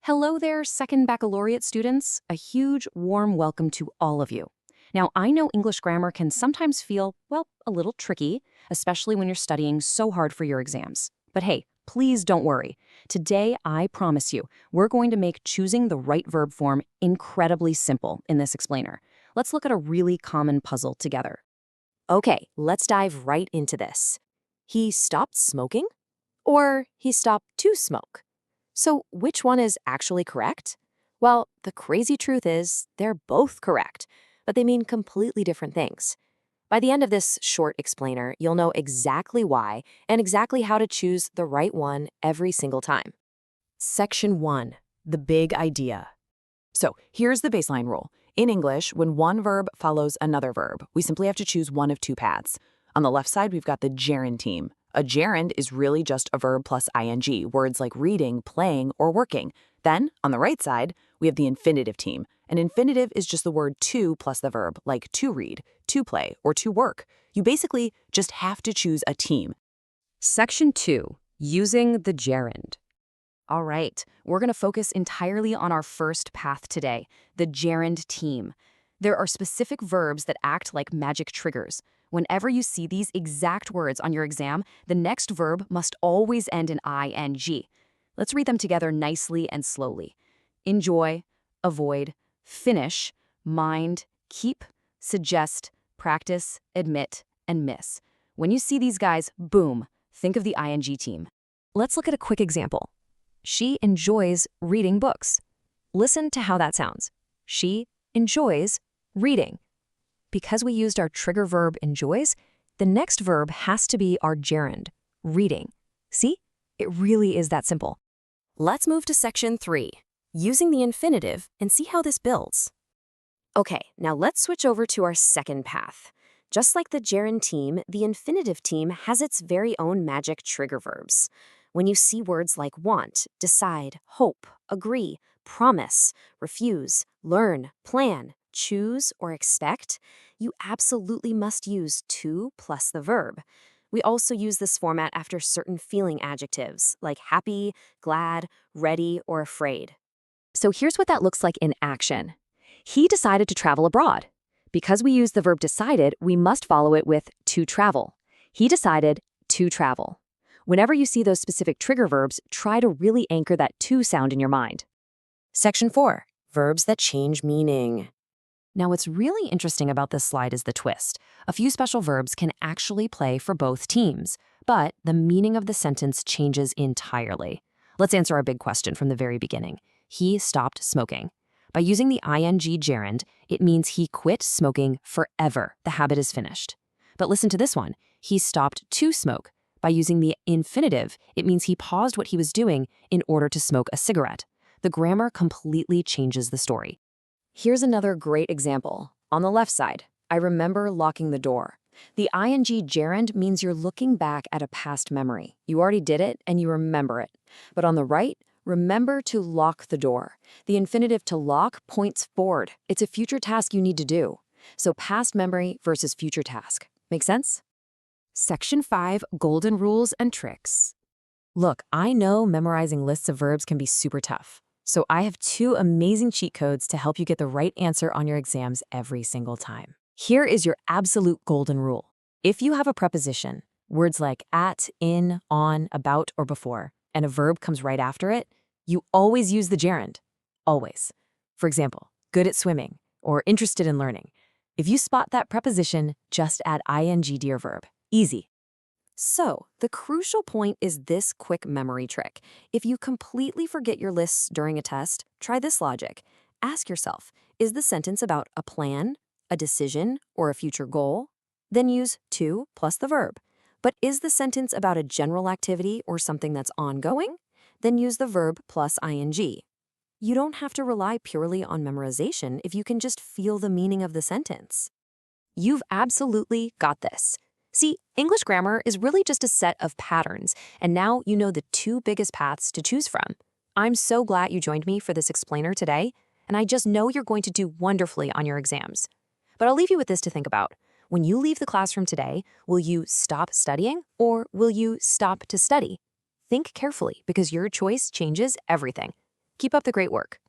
Hello there, second baccalaureate students. A huge, warm welcome to all of you. Now, I know English grammar can sometimes feel, well, a little tricky, especially when you're studying so hard for your exams. But hey, please don't worry. Today, I promise you, we're going to make choosing the right verb form incredibly simple in this explainer. Let's look at a really common puzzle together. Okay, let's dive right into this. He stopped smoking? Or he stopped to smoke? So which one is actually correct? Well, the crazy truth is they're both correct, but they mean completely different things. By the end of this short explainer, you'll know exactly why and exactly how to choose the right one every single time. Section 1. The big idea. So here's the baseline rule. In English, when one verb follows another verb, we simply have to choose one of two paths. On the left side, we've got the gerund team. A gerund is really just a verb plus ing, words like reading, playing, or working. Then, on the right side, we have the infinitive team. An infinitive is just the word to plus the verb, like to read, to play, or to work. You basically just have to choose a team. Section 2. Using the gerund. All right, we're going to focus entirely on our first path today, the gerund team. There are specific verbs that act like magic triggers. Whenever you see these exact words on your exam, the next verb must always end in ing. Let's read them together nicely and slowly. Enjoy, avoid, finish, mind, keep, suggest, practice, admit, and miss. When you see these guys, boom, think of the ing team. Let's look at a quick example. She enjoys reading books. Listen to how that sounds. She enjoys reading. Because we used our trigger verb enjoys, the next verb has to be our gerund, reading. See? It really is that simple. Let's move to section 3, using the infinitive, and see how this builds. Okay, now let's switch over to our second path. Just like the gerund team, the infinitive team has its very own magic trigger verbs. When you see words like want, decide, hope, agree, promise, refuse, learn, plan, choose, or expect, you absolutely must use to plus the verb. We also use this format after certain feeling adjectives like happy, glad, ready, or afraid. So here's what that looks like in action. He decided to travel abroad. Because we use the verb decided, we must follow it with to travel. He decided to travel. Whenever you see those specific trigger verbs, try to really anchor that to sound in your mind. Section 4. Verbs that change meaning. Now, what's really interesting about this slide is the twist. A few special verbs can actually play for both teams, but the meaning of the sentence changes entirely. Let's answer our big question from the very beginning. He stopped smoking. By using the ing gerund, it means he quit smoking forever. The habit is finished. But listen to this one. He stopped to smoke. By using the infinitive, it means he paused what he was doing in order to smoke a cigarette. The grammar completely changes the story. Here's another great example. On the left side, I remember locking the door. The ing gerund means you're looking back at a past memory. You already did it and you remember it. But on the right, remember to lock the door. The infinitive to lock points forward. It's a future task you need to do. So past memory versus future task. Make sense? Section 5, Golden Rules and Tricks. Look, I know memorizing lists of verbs can be super tough. So I have 2 amazing cheat codes to help you get the right answer on your exams every single time. Here is your absolute golden rule. If you have a preposition, words like at, in, on, about, or before, and a verb comes right after it, you always use the gerund. Always. For example, good at swimming or interested in learning. If you spot that preposition, just add ing dear verb. Easy. So, the crucial point is this quick memory trick. If you completely forget your lists during a test, try this logic. Ask yourself, is the sentence about a plan, a decision, or a future goal? Then use to plus the verb. But is the sentence about a general activity or something that's ongoing? Then use the verb plus ing. You don't have to rely purely on memorization if you can just feel the meaning of the sentence. You've absolutely got this. See, English grammar is really just a set of patterns, and now you know the 2 biggest paths to choose from. I'm so glad you joined me for this explainer today, and I just know you're going to do wonderfully on your exams. But I'll leave you with this to think about. When you leave the classroom today, will you stop studying or will you stop to study? Think carefully because your choice changes everything. Keep up the great work.